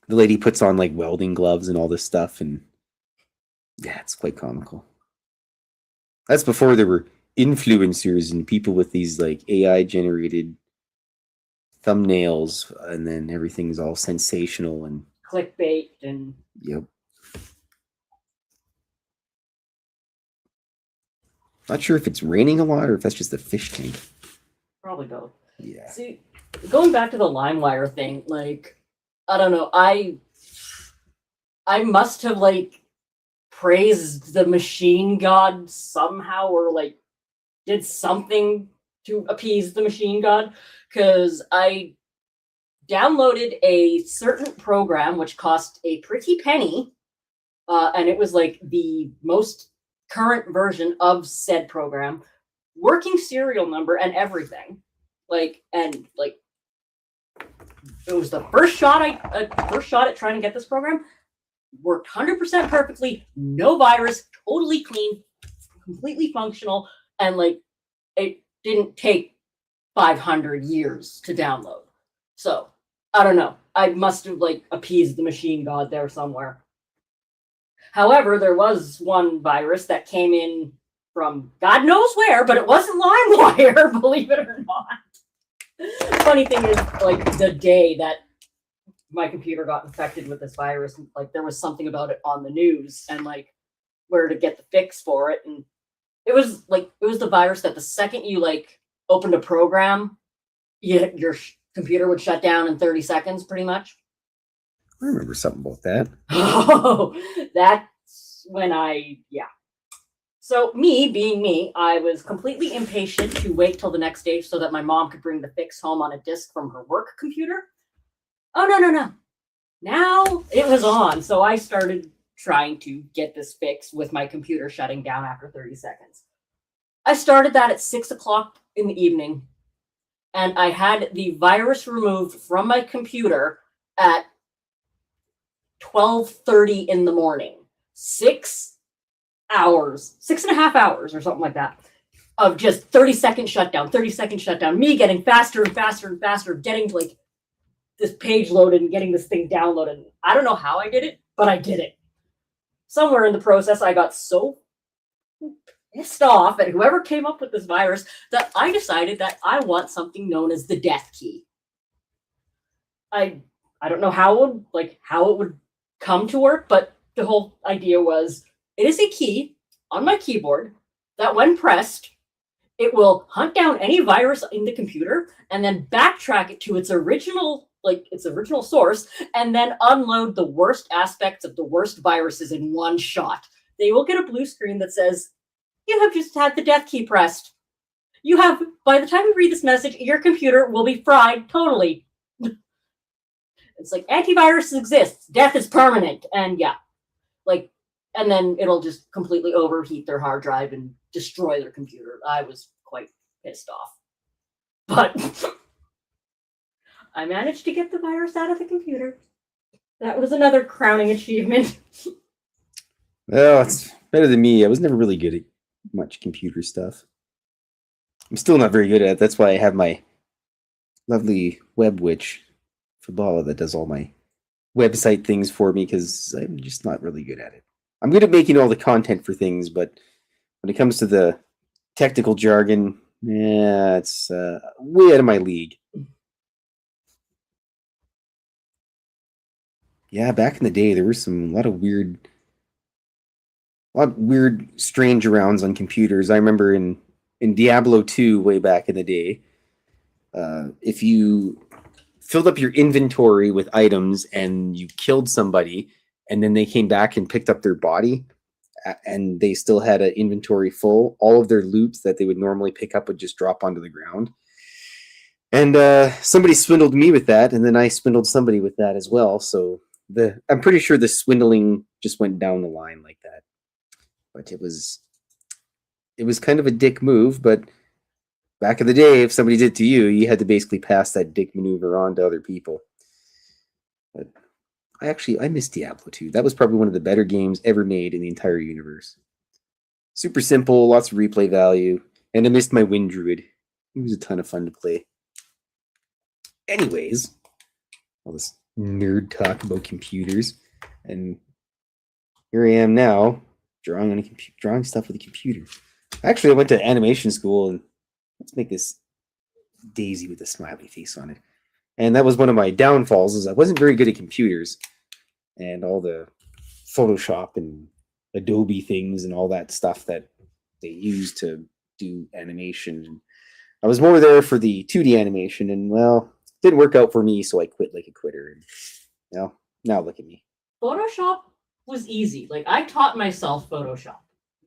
The lady puts on like welding gloves and all this stuff, and yeah, it's quite comical. That's before there were influencers and people with these like AI generated thumbnails, and then everything's all sensational and clickbait and yep. Not sure if it's raining a lot or if that's just a fish tank. Probably both. Yeah. See, going back to the LimeWire thing, like, I don't know, I must have like praised the machine god somehow, or like did something to appease the machine god, because I downloaded a certain program which cost a pretty penny, and it was like the most current version of said program, working serial number and everything, it was the first shot at trying to get this program. Worked 100% perfectly, no virus, totally clean, completely functional, and like it didn't take 500 years to download. So I don't know, I must have like appeased the machine god there somewhere. However, there was one virus that came in from God knows where, but it wasn't LimeWire, believe it or not. Funny thing is, like, the day that my computer got infected with this virus, like, there was something about it on the news and, like, where to get the fix for it. And it was the virus that the second you, like, opened a program, your computer would shut down in 30 seconds, pretty much. I remember something about that. Oh, that's when yeah. So me, being me, I was completely impatient to wait till the next day so that my mom could bring the fix home on a disk from her work computer. Oh, no. Now it was on, so I started trying to get this fix with my computer shutting down after 30 seconds. I started that at 6 o'clock in the evening, and I had the virus removed from my computer at 12:30 in the morning. 6 hours, 6.5 hours or something like that, of just 30-second shutdown, 30-second shutdown, me getting faster and faster and faster, getting like this page loaded and getting this thing downloaded. I don't know how I did it, but I did it. Somewhere in the process, I got so pissed off at whoever came up with this virus that I decided that I want something known as the death key. I don't know how it would come to work, but the whole idea was it is a key on my keyboard that when pressed, it will hunt down any virus in the computer and then backtrack it to its original source and then unload the worst aspects of the worst viruses in one shot. They will get a blue screen that says, "You have just had the death key pressed. By the time you read this message, your computer will be fried totally." It's like antivirus exists, death is permanent, and and then it'll just completely overheat their hard drive and destroy their computer. I was quite pissed off. But I managed to get the virus out of the computer. That was another crowning achievement. Well, it's better than me. I was never really good at much computer stuff. I'm still not very good at it. That's why I have my lovely web witch, Fabala, that does all my website things for me, because I'm just not really good at it. I'm good at making all the content for things, but when it comes to the technical jargon, it's way out of my league. Yeah, back in the day, there were a lot of weird, strange arounds on computers. I remember in Diablo 2 way back in the day, if you filled up your inventory with items and you killed somebody, and then they came back and picked up their body, and they still had an inventory full, all of their loot that they would normally pick up would just drop onto the ground. And somebody swindled me with that, and then I swindled somebody with that as well. So I'm pretty sure the swindling just went down the line like that. But it was kind of a dick move. But back in the day, if somebody did it to you, you had to basically pass that dick maneuver on to other people. But I miss Diablo 2. That was probably one of the better games ever made in the entire universe. Super simple, lots of replay value, and I missed my Wind Druid. It was a ton of fun to play. Anyways, all this nerd talk about computers, and here I am now drawing stuff with a computer. Actually, I went to animation school, and let's make this daisy with a smiley face on it. And that was one of my downfalls, is I wasn't very good at computers and all the Photoshop and Adobe things and all that stuff that they use to do animation. I was more there for the 2D animation, and well, it didn't work out for me, so I quit like a quitter. And now look at me. Photoshop was easy. Like, I taught myself Photoshop,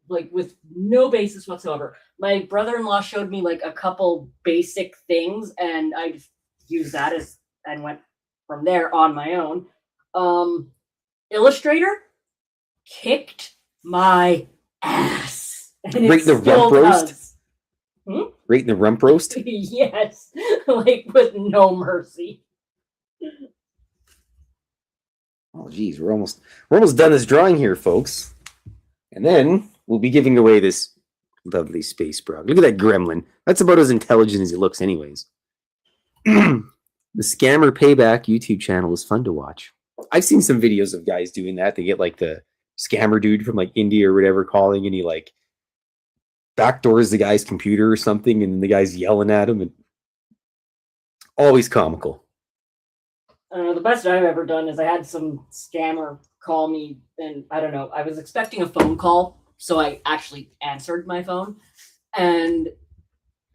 like, with no basis whatsoever. My brother-in-law showed me like a couple basic things, and I just used that and went from there on my own. Illustrator kicked my ass. And Right in the rump roast? Right in the rump roast? Yes. Like, with no mercy. Oh geez, we're almost done this drawing here, folks. And then we'll be giving away this lovely space frog. Look at that gremlin. That's about as intelligent as he looks anyways. The Scammer Payback YouTube channel is fun to watch. I've seen some videos of guys doing that. They get like the scammer dude from like India or whatever calling, and he like backdoors the guy's computer or something, and the guy's yelling at him, and always comical. The best I've ever done is I had some scammer call me, and I don't know, I was expecting a phone call, so I actually answered my phone, and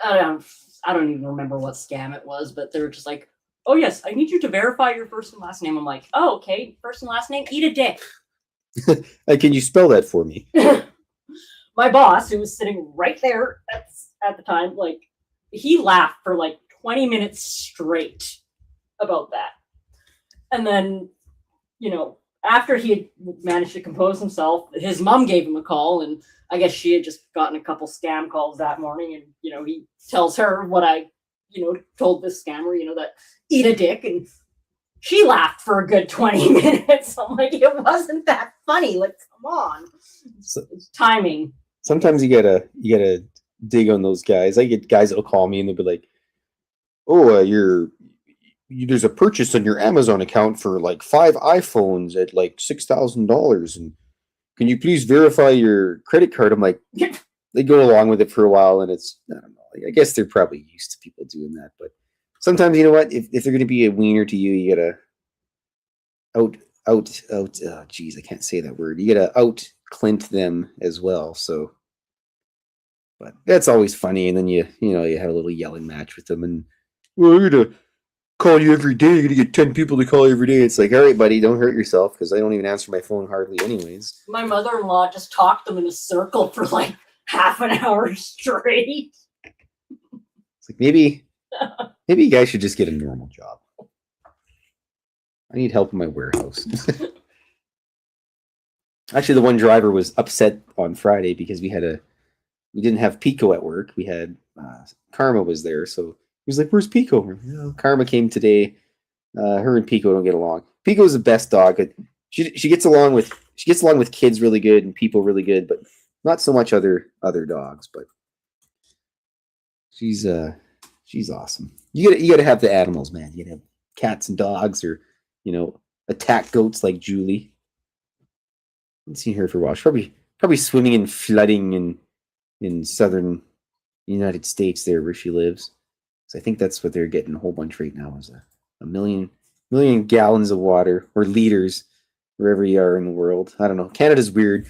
I don't even remember what scam it was, but they were just like, "Oh yes, I need you to verify your first and last name." I'm like, "Oh, okay, first and last name, eat a dick." Can you spell that for me? My boss, who was sitting right there at the time, like, he laughed for like 20 minutes straight about that. And then, after he had managed to compose himself, his mom gave him a call, and I guess she had just gotten a couple scam calls that morning, and, he tells her what I, told this scammer, that eat a dick, and She laughed for a good 20 minutes. I'm like, it wasn't that funny. Like, come on. It's timing. Sometimes you gotta dig on those guys. I get guys that'll call me and they'll be like, "Oh, there's a purchase on your Amazon account for like 5 iPhones at like $6,000, and can you please verify your credit card?" I'm like, they go along with it for a while, and it's, I don't know. I guess they're probably used to people doing that, but sometimes, you know what? If they're gonna be a wiener to you, you gotta out. Oh, geez, I can't say that word. You gotta out Clint them as well. So, but that's always funny. And then you have a little yelling match with them, and, well, I'm gonna call you every day. You're gonna get 10 people to call you every day. It's like, all right, buddy, don't hurt yourself, because I don't even answer my phone hardly, anyways. My mother-in-law just talked them in a circle for like half an hour straight. It's like, maybe you guys should just get a normal job. I need help in my warehouse. Actually, the one driver was upset on Friday because we didn't have Pico at work. We had Karma was there, so he was like, "Where's Pico?" Karma came today. Her and Pico don't get along. Pico's the best dog. She gets along with kids really good and people really good, but not so much other dogs. But she's awesome. You gotta have the animals, man. You gotta have cats and dogs, or attack goats like Julie. I haven't seen her for a while. She's probably swimming and flooding in southern United States there where she lives. So I think that's what they're getting a whole bunch right now, is a million gallons of water, or liters, wherever you are in the world. I don't know. Canada's weird.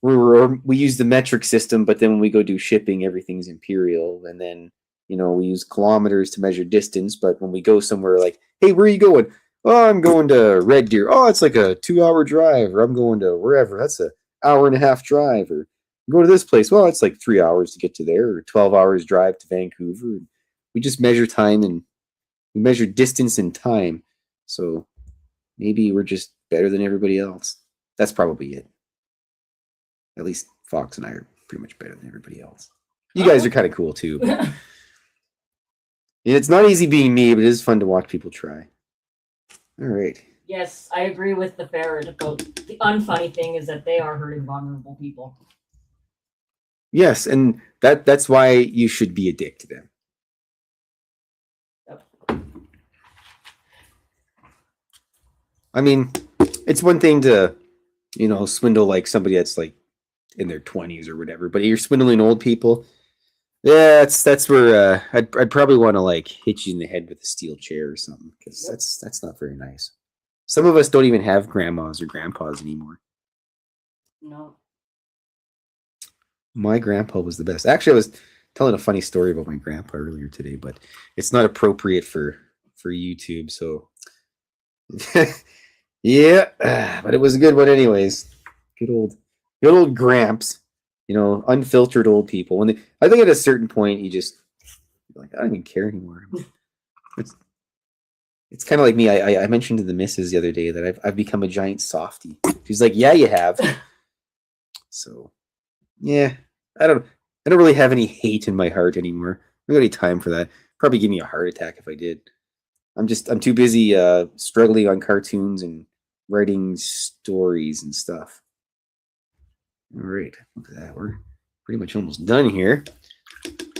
We use the metric system, but then when we go do shipping, everything's imperial, and then we use kilometers to measure distance. But when we go somewhere like, hey, where are you going? Oh, I'm going to Red Deer. Oh, it's like a 2-hour drive. Or I'm going to wherever. That's an hour and a half drive. Or go to this place. Well, it's like 3 hours to get to there, or 12 hours drive to Vancouver. We just measure time, and we measure distance and time. So maybe we're just better than everybody else. That's probably it. At least Foxx and I are pretty much better than everybody else. You guys are kind of cool too. But it's not easy being me, but it is fun to watch people try. All right. Yes, I agree with the ferret about the unfunny thing is that they are hurting vulnerable people. Yes, and that's why you should be a dick to them. Yep. I mean, it's one thing to, swindle like somebody that's like in their 20s or whatever, but you're swindling old people. Yeah, that's where I'd probably want to like hit you in the head with a steel chair or something, because that's not very nice. Some of us don't even have grandmas or grandpas anymore. No. My grandpa was the best. Actually, I was telling a funny story about my grandpa earlier today, but it's not appropriate for YouTube. So, yeah, but it was a good one anyways. Good old Gramps. Unfiltered old people. I think at a certain point, you just, like, I don't even care anymore. It's kind of like me. I mentioned to the missus the other day that I've become a giant softie. She's like, "Yeah, you have." So, yeah, I don't really have any hate in my heart anymore. I don't got any time for that. Probably give me a heart attack if I did. I'm too busy struggling on cartoons and writing stories and stuff. All right, look at that. We're pretty much almost done here.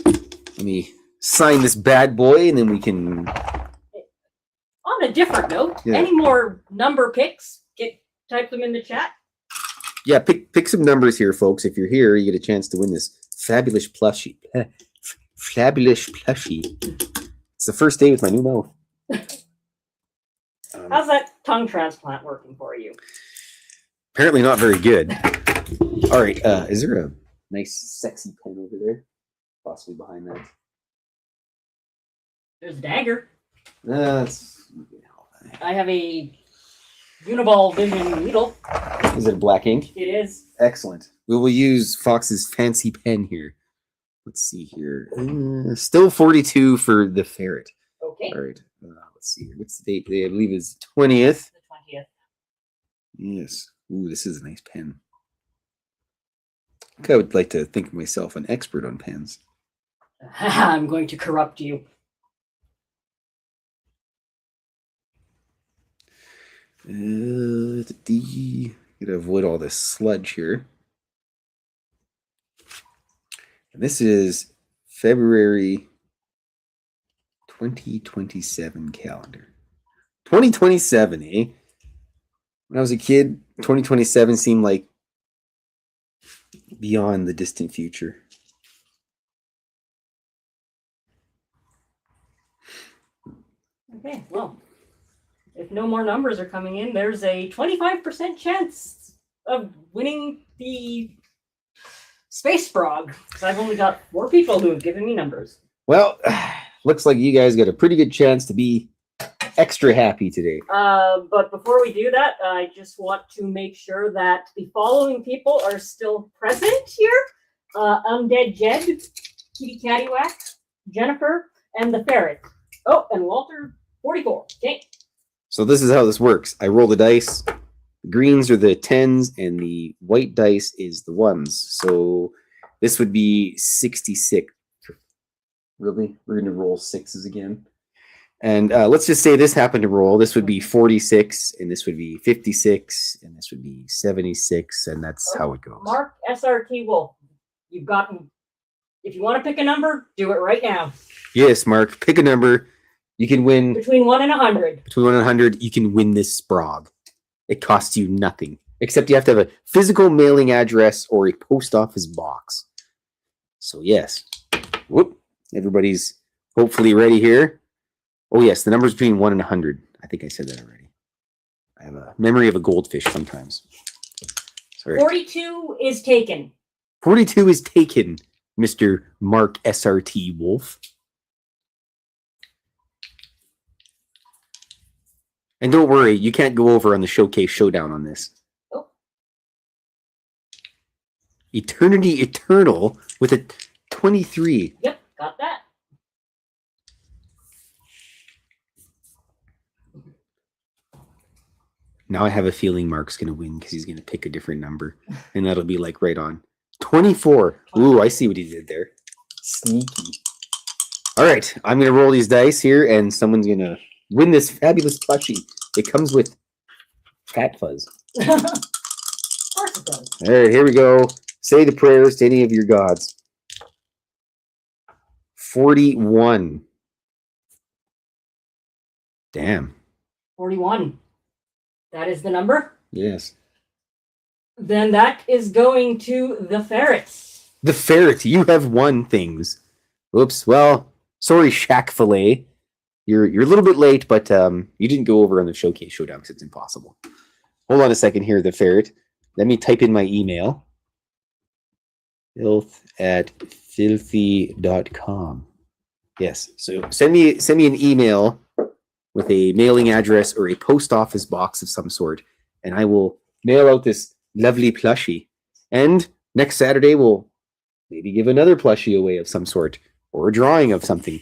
Let me sign this bad boy, and then we can. On a different note, any more number picks? Type them in the chat. Yeah, pick some numbers here, folks. If you're here, you get a chance to win this fabulous plushie. Fabulous plushie. It's the first day with my new mouth. How's that tongue transplant working for you? Apparently not very good. All right, is there a nice, sexy pen over there? Possibly behind that. There's a dagger. I have a Uniball Vision needle. Is it black ink? It is. Excellent. We will use Fox's fancy pen here. Let's see here. Still 42 for the ferret. Okay. All right. Let's see here. What's the date today? I believe it's 20th. The 20th. Yes. Ooh, this is a nice pen. I would like to think of myself an expert on pens. I'm going to corrupt you. Gotta avoid all this sludge here. And this is February 2027 calendar. 2027, eh? When I was a kid, 2027 seemed like beyond the distant future. Okay, well, if no more numbers are coming in, there's a 25% chance of winning the Space Frog, because I've only got 4 people who have given me numbers. Well, looks like you guys got a pretty good chance to be extra happy today. But before we do that, I just want to make sure that the following people are still present here. Undead Jed, Kitty Cattywhack, Jennifer, and the Ferret. Oh, and Walter 44. Okay. So this is how this works. I roll the dice. The greens are the 10s, and the white dice is the 1s. So this would be 66. Really? We're going to roll 6s again. And let's just say this happened to roll. This would be 46, and this would be 56, and this would be 76, and that's how it goes. Mark SRT Wolf, you've gotten. If you want to pick a number, do it right now. Yes, Mark. Pick a number. You can win between 1 and 100. Between 1 and 100, you can win this Sprog. It costs you nothing, except you have to have a physical mailing address or a post office box. So yes. Whoop. Everybody's hopefully ready here. Oh yes, the number's between 1 and 100. I think I said that already. I have a memory of a goldfish sometimes. Sorry. 42 is taken. 42 is taken, Mr. Mark SRT Wolf. And don't worry, you can't go over on the Showcase Showdown on this. Oh. Eternity Eternal with a 23. Yep, got that. Now I have a feeling Mark's going to win because he's going to pick a different number. And that'll be like right on. 24. Ooh, I see what he did there. Sneaky. All right, I'm going to roll these dice here, and someone's going to win this fabulous plushie. It comes with cat fuzz. Of course it does. All right, here we go. Say the prayers to any of your gods. 41. Damn. 41. That is the number? Yes. Then that is going to the Ferrets. The Ferret, you have won things. Oops. Well, sorry, Shack Fillet. You're a little bit late, but you didn't go over on the Showcase Showdown because it's impossible. Hold on a second here, the Ferret. Let me type in my email. Fylth@fylthy.com. Yes. So send me an email with a mailing address or a post office box of some sort, and I will mail out this lovely plushie. And next Saturday, we'll maybe give another plushie away of some sort or a drawing of something.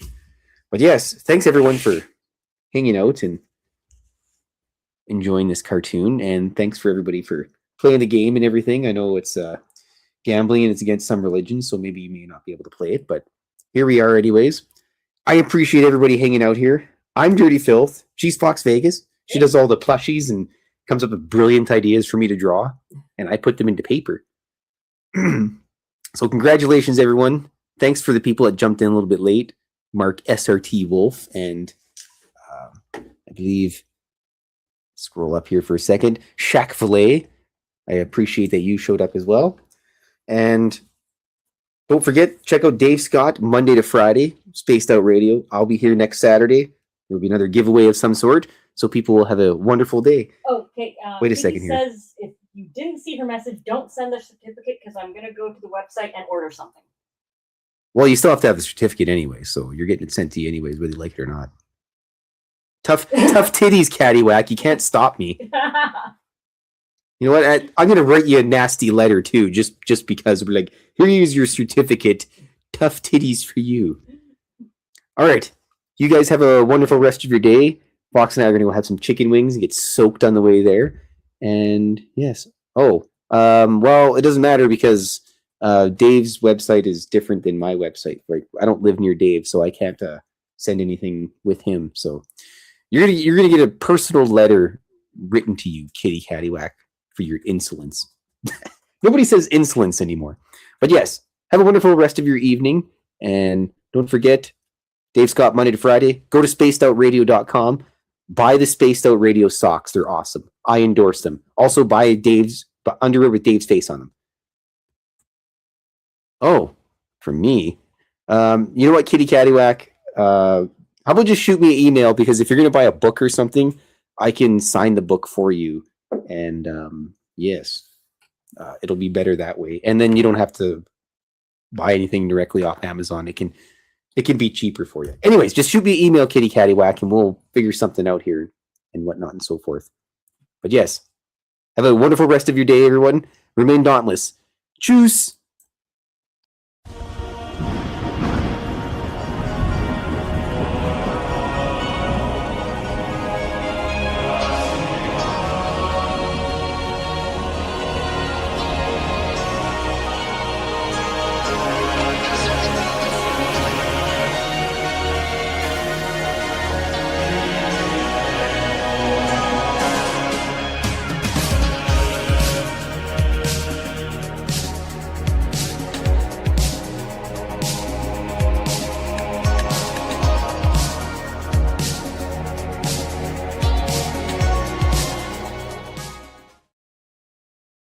But yes, thanks everyone for hanging out and enjoying this cartoon, and thanks for everybody for playing the game and everything. I know it's gambling and it's against some religions, so maybe you may not be able to play it, but here we are anyways. I appreciate everybody hanging out here. I'm Dirty Fylth. She's Fox Vegas. She does all the plushies and comes up with brilliant ideas for me to draw, and I put them into paper. So congratulations, everyone. Thanks for the people that jumped in a little bit late. Mark SRT Wolf, and I believe, scroll up here for a second, Shack Fillet. I appreciate that you showed up as well. And don't forget, check out Dave Scott Monday to Friday, Spaced Out Radio. I'll be here next Saturday. There'll be another giveaway of some sort, so people will have a wonderful day. Okay. Wait a second here. Says if you didn't see her message, don't send the certificate because I'm going to go to the website and order something. Well, you still have to have the certificate anyway, so you're getting it sent to you anyways, whether you like it or not. Tough titties, Cattywhack. You can't stop me. You know what? I'm going to write you a nasty letter, too, just because we're like, here's your certificate. Tough titties for you. All right. You guys have a wonderful rest of your day. Fox and I are going to go have some chicken wings and get soaked on the way there. And, yes. Oh, well, it doesn't matter because Dave's website is different than my website. Right? I don't live near Dave, so I can't send anything with him. So you're gonna get a personal letter written to you, kitty cattywhack, for your insolence. Nobody says insolence anymore. But yes, have a wonderful rest of your evening. And don't forget, Dave Scott, Monday to Friday. Go to spacedoutradio.com. Buy the Spaced Out Radio socks. They're awesome. I endorse them. Also buy Dave's underwear with Dave's face on them. Oh, for me, you know what, kitty cattywhack? How about just shoot me an email? Because if you're going to buy a book or something, I can sign the book for you. And yes, it'll be better that way. And then you don't have to buy anything directly off Amazon. It can be cheaper for you. Anyways, just shoot me an email, kitty cattywhack, and we'll figure something out here and whatnot and so forth. But yes, have a wonderful rest of your day, everyone. Remain dauntless. Tschüss.